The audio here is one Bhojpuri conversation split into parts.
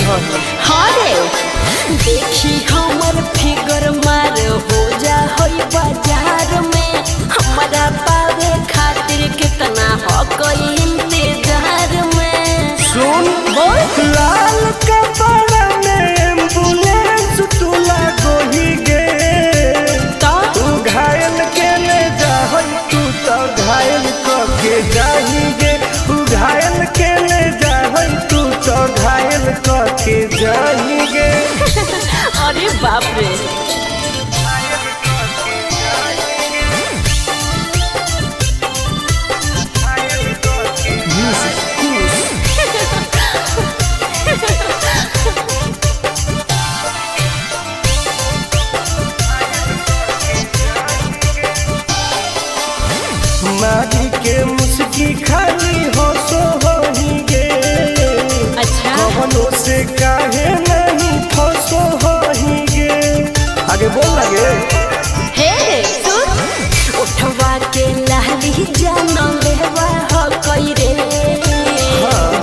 हाँ रे देखी हमर फिगर मार हो जा होई बाजार में हमारा पावे खातिर कितना हो कोई इंतजार में। सुन बोल लाल कपड़ा में एम्बुलेंस तुला गोही गे तू घायल के ले जा तू तो घायल के जाही गे तू घायल के ले जा तू तो घायल के जाही गे। अरे बाप रे मारी के मुस्की खाली हो सो होही गे। अच्छा कवनो से काहे नहीं फसो होही गे। आगे बोल लगे हे सुन उठवा के लाली जानो लेवा हो कोई रे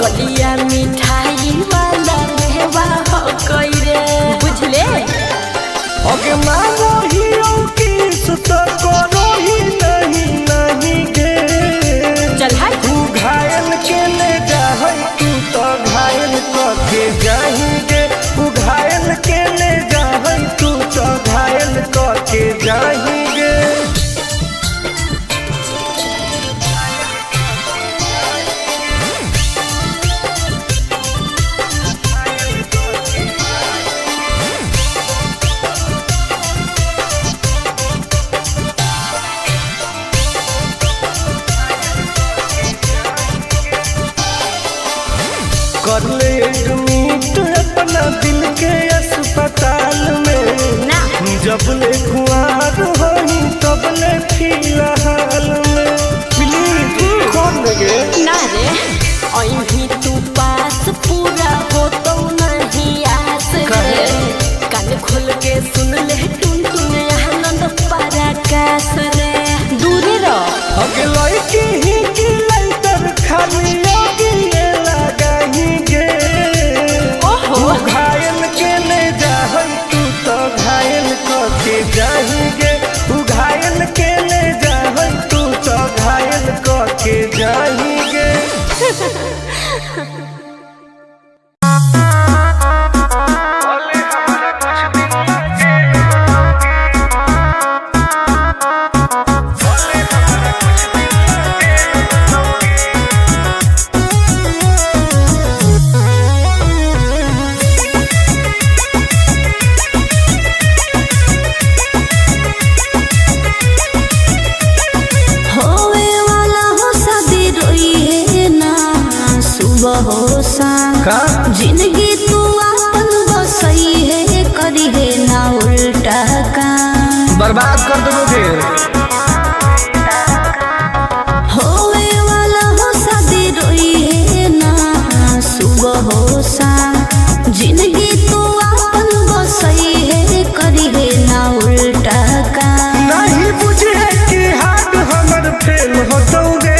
गलिया मिठाई वाला लेवा हो कोई रे बुझले। ओके मांगो ही किस तो करो ही नहीं गे। चल हाय तू घायल के ले जा तू तो घायल के जाही गे तू घायल के ले जा तू तो घायल के जाही गे। कर ले एडमिट अपना दिल के अस्पताल में ना जब ले खुआर होही तब ले फिलहाल में प्लीज कौन लगे ना रे अभी तू पास पूरा हो तो नहीं आस रे कान खोल के सुन ले टुन टुन आनंद पराकाश रे दूरी रह अगे लड़की ही की लाइटर खाली योगी लगाही गे। ओहो तू घायल के ले जा तू तो घायल के जाही गे तू घायल के ले जा तू तो घायल के जाही गे। जिंदगी तू अपन बसई है करी है ना उल्टा काम बर्बाद कर दोगे होवे वाला हो शादी रोई है ना सुबह हो शाम जिंदगी तू अपन बसई है करी है ना उल्टा काम नहीं बुझे कि हाथ हमर फेल होतोगे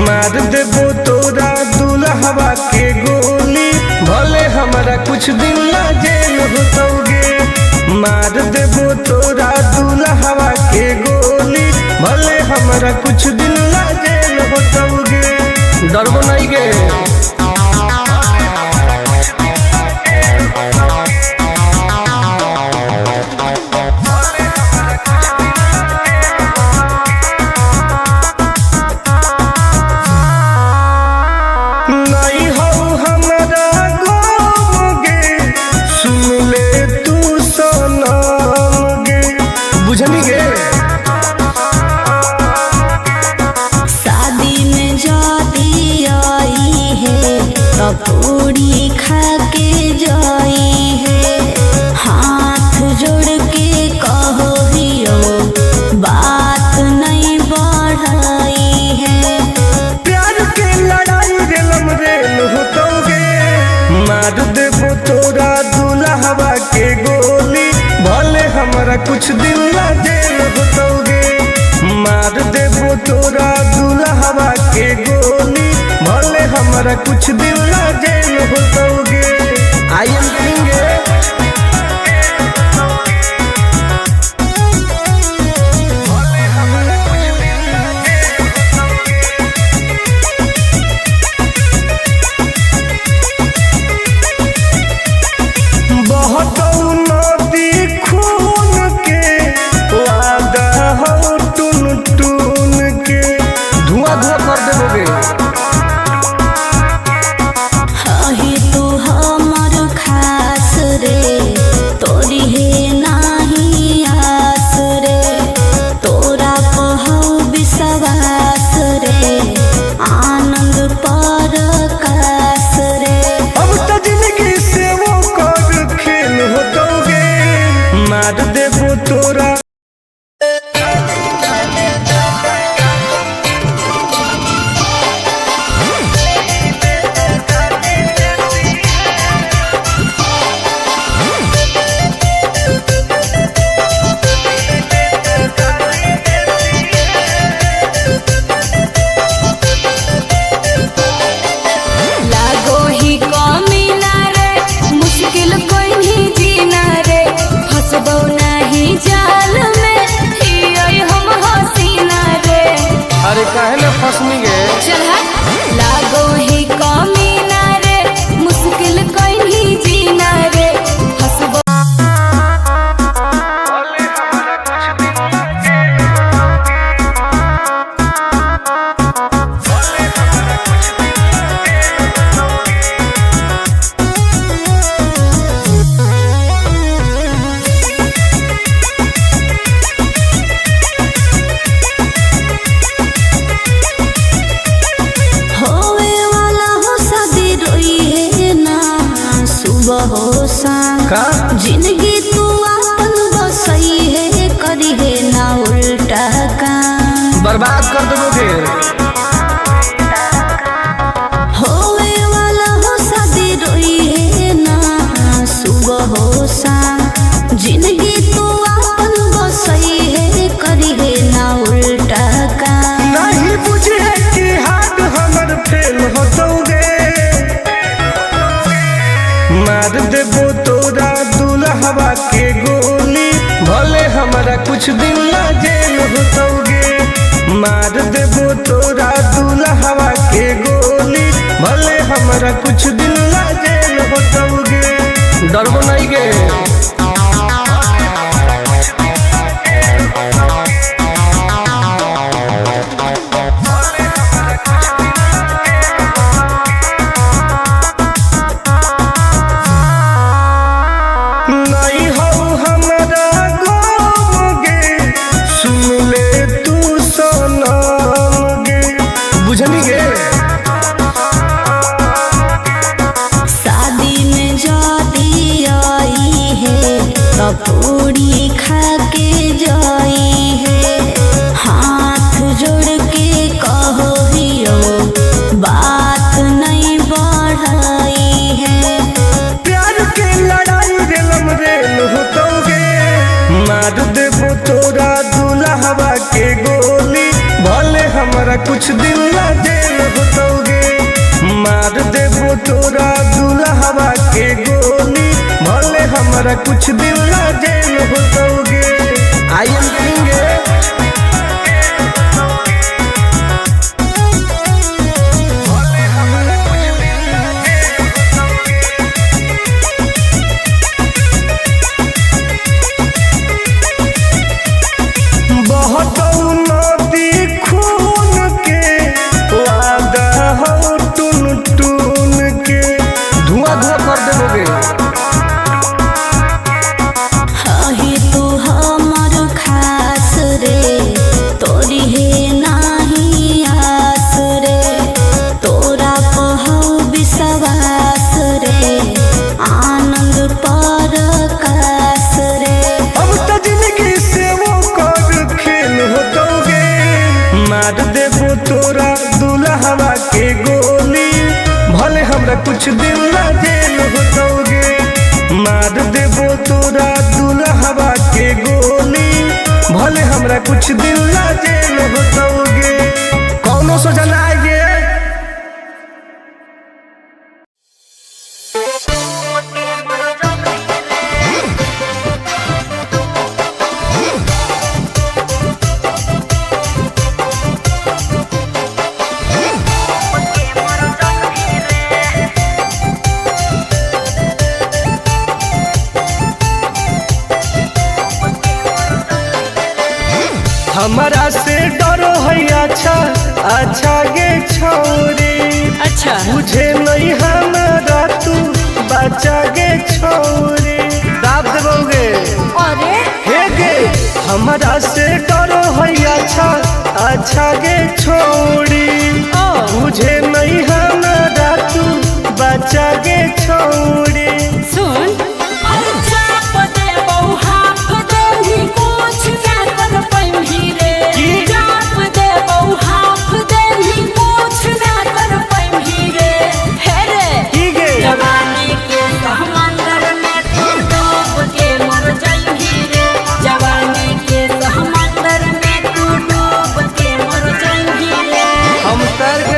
मार देबो तोरा दुल्हवा के गोली भले हमारा कुछ दिन ना जेल होतोगे मार देबो तोरा दुल्हवा के गोली भले हमारा कुछ दिन ना जेल होतोगे डरबो नहीं गे। शादी में जाती आई है तो पूरी खा के जाई है हाथ जोड़ के कहो हियो बात नहीं बढ़ाई है प्यार के लड़ाई रेलम रेल होतोगे मार देबो तोरा दुल्हवा के गोली भले हमारा कुछ दिन ना जेल होतोगे मार देबो तोरा दुल्हवा के गोली भले हमारा हमारा कुछ दिन ला जेल होतोगे। आई एम करेंगे बहुत नदी खून के वादा हो टून टून के धुआं धुआं कर देबोगे। हही तू हमर खास रे तोरी हे नाही आस रे तोरा कहौ विश्वास रे आनंद परकाश रे। अब तो जिंदगी से वो कर खेल होतोगे मार देबो तोरा। लागो ही कमीना रे मुश्किल कोई नहीं जीना रे फसबो नहीं जाल में हियै हम हसीना रे। अरे काहे न फसनी गे चल लागो ही कमीना रे मुश्किल कोई नहीं जीना रे फसबो। होवे वाला हो शादी रोई है ना सुबह हो शाम का जिंदगी तू अपन बसई है करी है ना उल्टा काम बर्बाद कर देबोगे। होवे वाला हो शादी रोई है ना सुबह हो शाम जिंदगी तू अपन बसई है करी है ना उल्टा काम। नहीं बुझे कि हाथ हमर फेल होतोगे मार देबो तोरा दुल्हवा के गोली भले हमारा कुछ दिन ला जेल होतोगे। मार देबो तोरा दुल्हवा के गोली भले हमारा कुछ दिन ला जेल होतोगे। डरबो नहीं गे नहीं हो हमारा गम गे सुन ले तू सनम गे बुझनी गे। शादी में जाती आई है तो पूरी खा के जाई है हाथ जोड़ के कहो हियो बात नहीं बढ़ाई है। प्यार के लड़ाई रेलम रेल होतोगे मार देबो तोरा दुल्हवा के गोली भले हमारा कुछ दिन ला जेल होतोगे। मार देबो तोरा दुल्हवा के गोली भले हमारा कुछ दिन ला जेल होतोगे। आई एम करेंगे बहुत नदी खून के वादा हो टून टून के धुआं धुआं कर देबोगे। हही तू हमर खास रे तोरी हे नाही आस रे तोरा कहौ विश्वास रे आनंद परकाश रे। अब तो जिंदगी से वो कर खेल होतोगे मार देबो तोरा दुल्हवा के गोली भले हमरा कुछ दिन ला जेल होतोगे। मार देबो तोरा दुल्हवा के गोली भले हमरा कुछ दिन ला जेल होतोगे। कौनो सजा ना आइए। हमारा से डरो है अच्छा अच्छा गे छोरी। अच्छा मुझे नहीं हमारा तू बचा गे छोरी। दाब देवोगे अरे हे गे हमारा से डरो है अच्छा अच्छा गे छोरी। मुझे नहीं हमारा तू बचा गे छोरी। सुन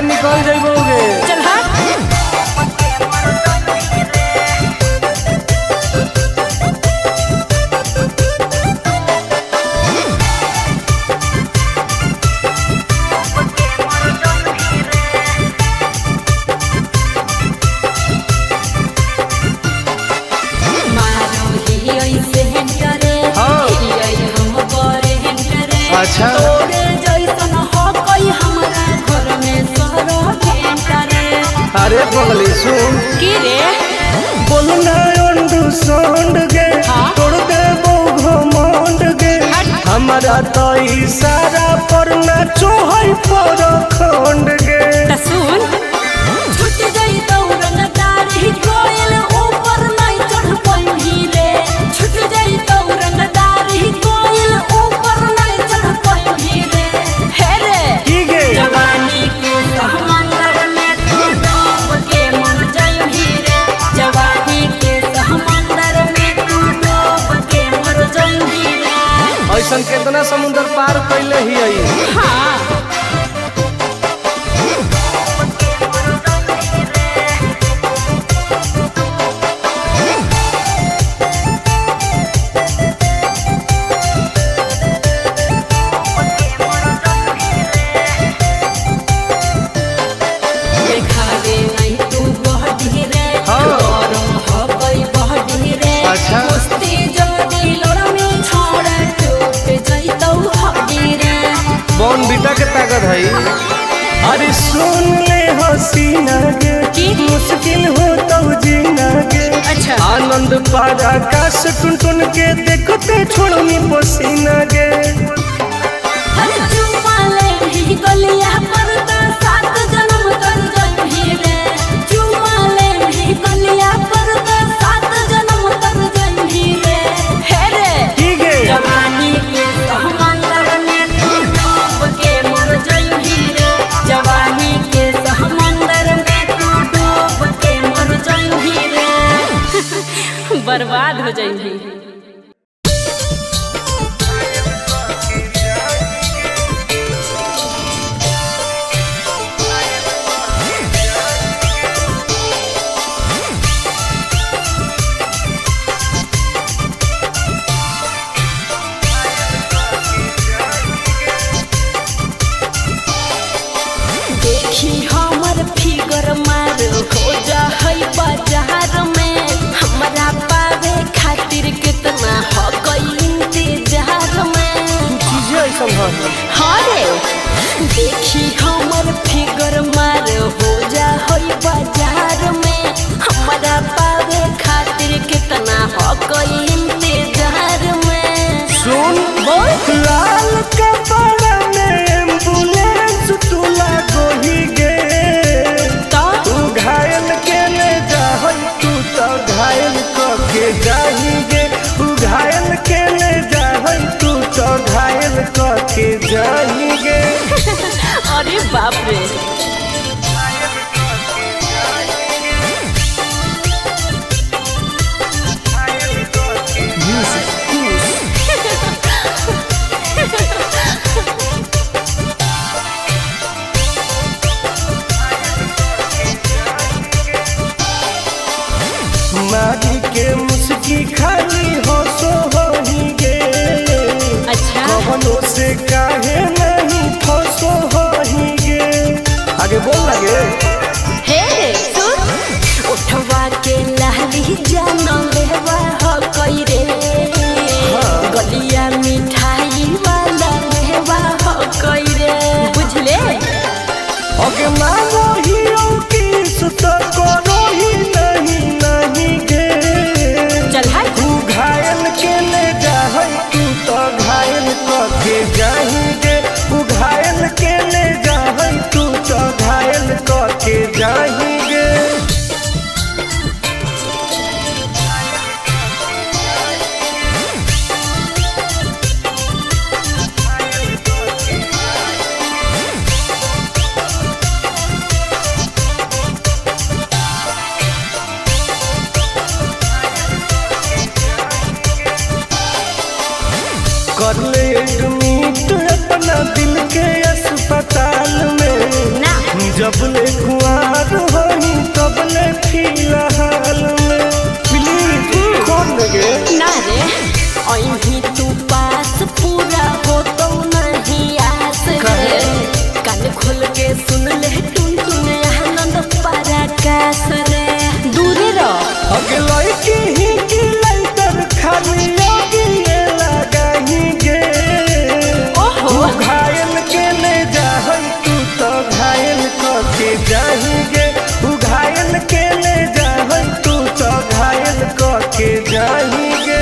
निकल जाइबोगे। चल अच्छा अरे पगली सुन की रे बोलना अंडू सोंड गे तोड़ दे घमंड गे। हमारा तो इशारा पर ना चोहई पर खंड गे। सुन छूट गई दौड़न दारी कोयल ऊपर नहीं चढ़ पाई रे। छूट गई दौड़न दारी कोयल ऊपर नहीं चढ़ पाई रे। हे रे की गे जवानी के समंदर में तू डूब के मर जाई रे। जवानी के समंदर में तू डूब के मर जाई रे। ऐसा कितना समुद्र पार कैले ही आई। हाँ अच्छा बॉन बीटा के ताकत है। अरे सुन ले हसीना गे मुश्किल हो तो जीना गे। अच्छा आनंद पारा आकाश टुन टुन के देखते छोड़नी पसीना गे। गलिया पर सात जन्म कर जाई रे। चुमाले भी गलिया पर सात जन्म कर जाई रे। हे रे की गे जवानी के समंदर में तू डूब के मर जाई रे। जवानी के समंदर में तू डूब के मर जाई रे। बर्बाद हो जाई। देखी हमर फिगर मार हो जा है बाजार में। हमरा पावे खातिर कितना हो गई इंतजार में। चीजें ऐसा है। हाँ रे देखी हमर फिगर मार हो जा है बाजार में। हमरा पावे खातिर कितना हो गई इंतजार में। सुन बोल लाल कपड़ा में एम्बुलेंस तू लागोही गे। तू घायल के ले जा तू तो घायल के जाही गे। तू घायल के ले जा तू तो घायल के जाही गे। अरे बाप रे मारी के मुस्की खाली हो सो होही गे। अच्छा कवनों से काहे नहीं फसो होही गे। आगे बोल लगे हे सुन उठवा के लहली जान लेवा हो कई रे। गलिया मिठाई वाला लेवा मानो ही किस तो करो ही नहीं गे। चल है तू घायल के ले जाए तू तो घायल के जाएंगे। तू घायल के ले जाए तू तो घायल के जाएंगे। कर ले एडमिट अपना दिल के अस्पताल में ना जब ले कुआर होई तब ले फिलहाल में प्लीज कौन लगे ना रे अहीं तू पास पूरा हो तो नहीं आस रे। कान खोल के सुन ले टुन टुन आनंद पराकाश रे। दूर रह अगला की ही की लाइटर खाली योगी ये लगाएंगे। ओहो तू घायल के ले जाए तू तो घायल के जाएंगे। तू घायल के ले जाए तू तो घायल के जाएंगे।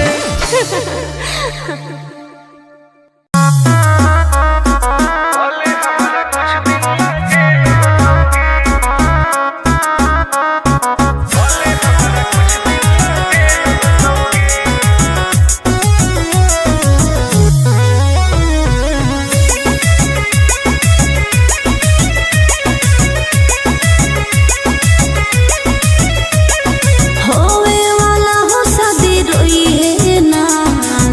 होवे वाला हो शादी रोई है ना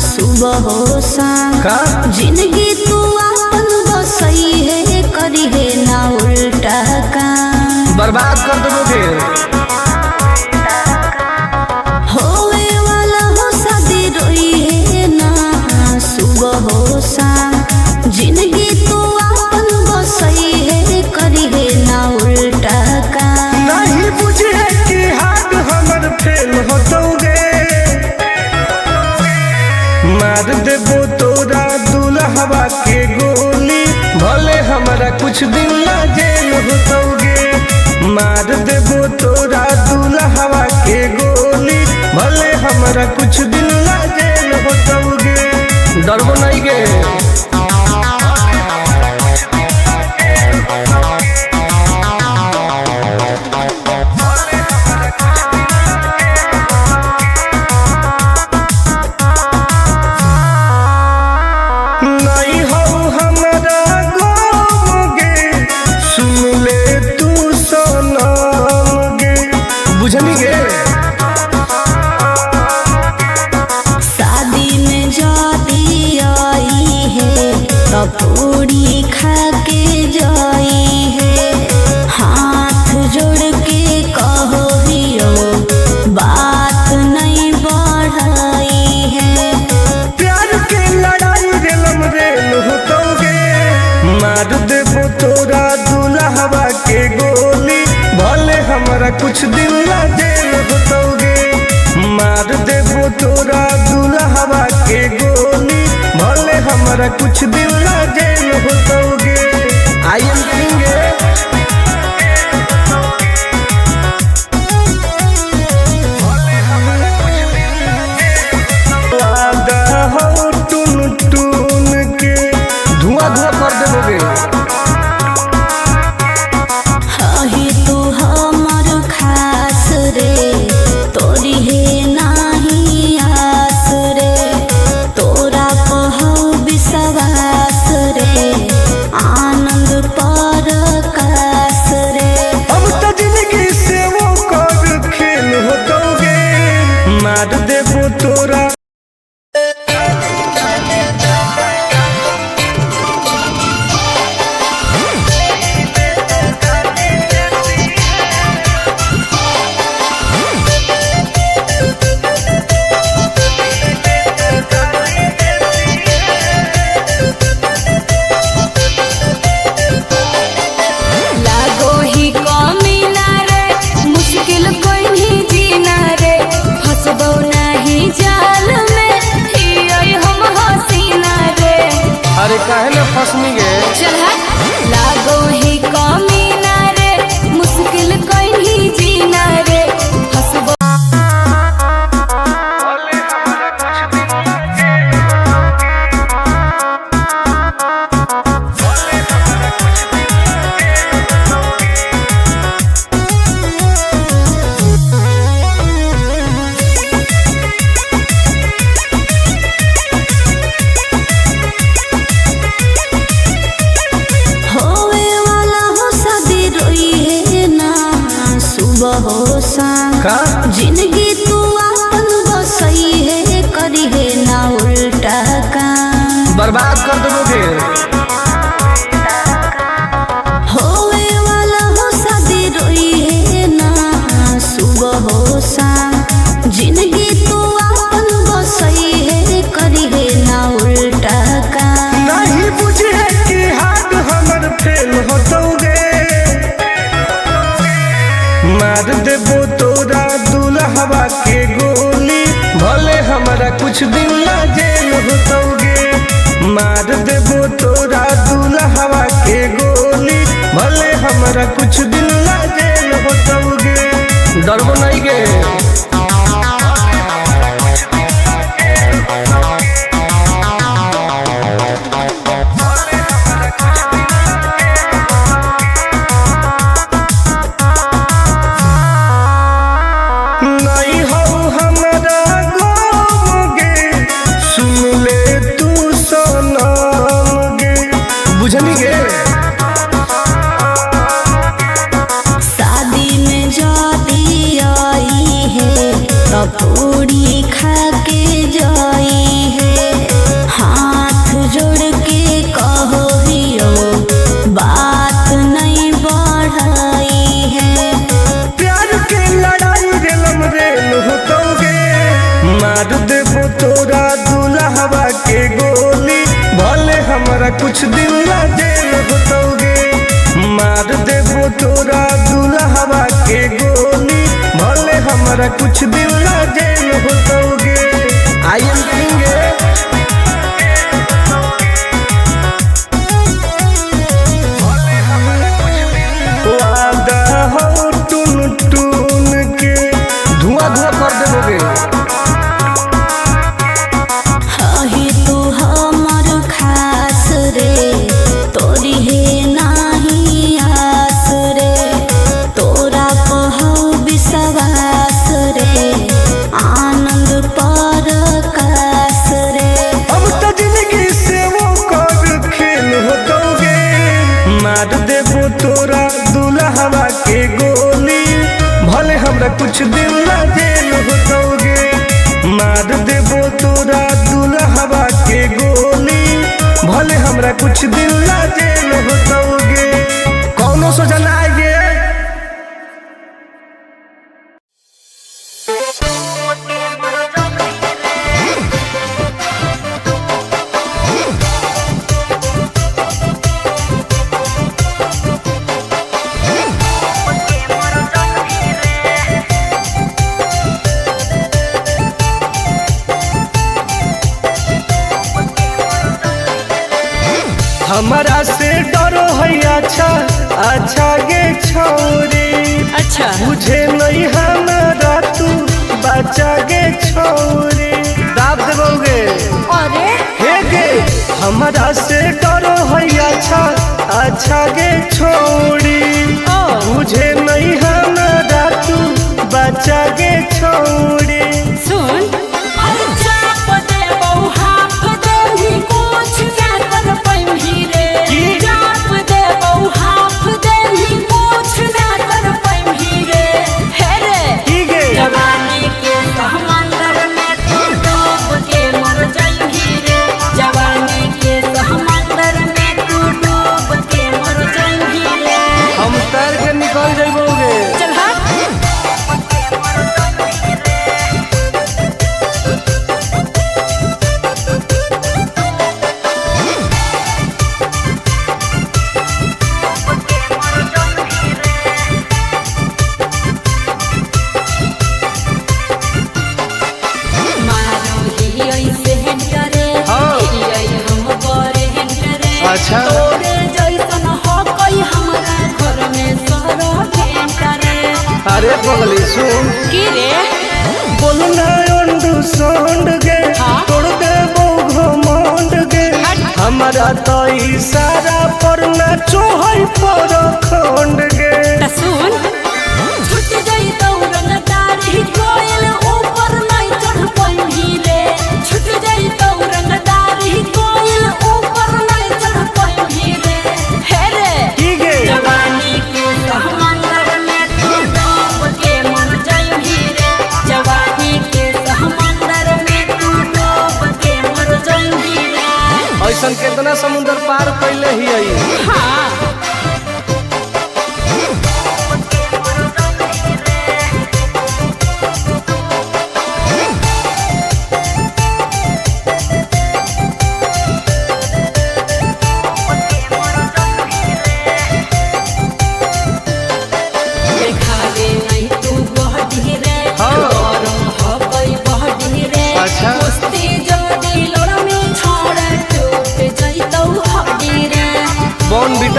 सुबह हो शाम। का जिंदगी तू अपन बसई है करी है ना उल्टा काम। बर्बाद कर दोगे। होवे वाला हो शादी रोई है ना सुबह हो शाम। जिंदगी तू अपन बसई है करी है ना उल्टा काम। नहीं बुझे कि हाथ हमर फेल होतोगे। मार देबो तोरा दुल्हवा के गोली भले हमारा कुछ दिन ला जेल होतोगे। मार देबो तोरा दुल्हवा के गोली भले हमारा कुछ दिन ला जेल होतोगे। डरबो नहीं गे। नहीं हो हमारा गाँव गे सुन ले तू सनम गे। बुझनी गे शादी में जाती आई है तो पूरी खा के जाई है। हाथ जोड़ के कहो हियो बात नहीं बढ़ाई है। प्यार के लड़ाई रेलम रेल होतोगे। मार देबो तोरा दुल्हवा के गोली भले हमारा कुछ दिन ला जेल होतोगे। मार देबो तोरा दुल्हवा के गोली भले हमारा कुछ दिन ला जेल होतोगे। आई एम किंग हो टुन टुन के धुआं धुआं कर देबोगे। ही तू हमर खास रे तोरी है नाही आस रे। तोरा पहु विश्वास रे आनंद परकाश रे। अब तो जिंदगी से वो कर खेल होतोगे। मार देबो तोरा लागो ही कमीना रे मुश्किल कोई नहीं जीना रे। फसबो नहीं जाल में हियै हम हसीना रे। अरे काहे ना फसनी गे। चल हट लागो ही कमीना रे सांग का? जिंदगी तू अपन बसई है करी है ना उल्टा काम बर्बाद कर दोगे। होवे वाला हो शादी रोई है ना सुबह हो शाम जिंदगी तू अपन बसई है करी है ना उल्टा काम नहीं बुझे कि हाथ हमर फेल होतोगे, मार देबो तोरा दुल्हवा के गोली, भले हमारा कुछ दिन ला जेल होतोगे। मार देबो तोरा दुल्हवा के गोली, भले हमारा कुछ दिन ला जेल होतोगे। डरबो नहीं गे। शादी में जाती आई है तो पूरी खा के जाई है हाथ जोड़ के कहो हियो बात नहीं बढ़ाई है प्यार के लड़ाई रेलम रेल होतोगे, मार देबो तोरा दुल्हवा के गोली, भले हमारा कुछ दिन ला जेल होतोगे। मार देबो तोरा दुल्हवा के गोली, भले हमारा कुछ दिन ला जेल होतोगे। I am king. वादा हो टून टून के धुआं धुआं कर देबोगे। ही तू हमर खास रे तोरी है नाही आस रे तोरा कहौ विश्वास रे आनंद पर कास रे अब तो जिंदगी से वो कर खेल होतोगे, मार देबो तोरा दुल्हवा के गोली, भले हमरा कुछ दिन ला जेल होतोगे। मार देबो तोरा दुल्हवा के गोली, भले हमरा कुछ दिन ला जेल होतोगे। कौनो सोचा ना आएगे। हमारा से डरो है अच्छा अच्छा गे छोरी, अच्छा मुझे नहीं हमारा तू बचा गे छोरी। दाब देबोगे अरे हे गे, हमारा से डरो है अच्छा अच्छा गे छोरी, मुझे नहीं हमारा तू बचा गे छोरी। सुन निकल जाइबोगे। चल हाँ अच्छा अरे पगली सुन की रे बोलना अंडरस्टैंड गे तोड़ दे वो घमंड गे हमारा तो इशारा पर नाचो है पर खंड गे सुन छुट गई दौड़न दाढ़ी कोयल ऊपर नहीं चढ़ पाई रे छुट गई दौड़न दाढ़ी कोयल ऊपर नहीं चढ़ पाई रे हे रे ठीक है जवानी के समंदर में तू डूब के मर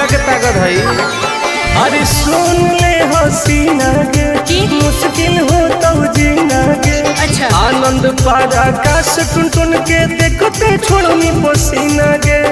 हमरा के ताकत है। अरे सुन ले हसीना गे की? मुश्किल हो तो जीना गे। अच्छा। आनंद पार आकाश टुन टुन के देखते छोड़नी पसीना गे।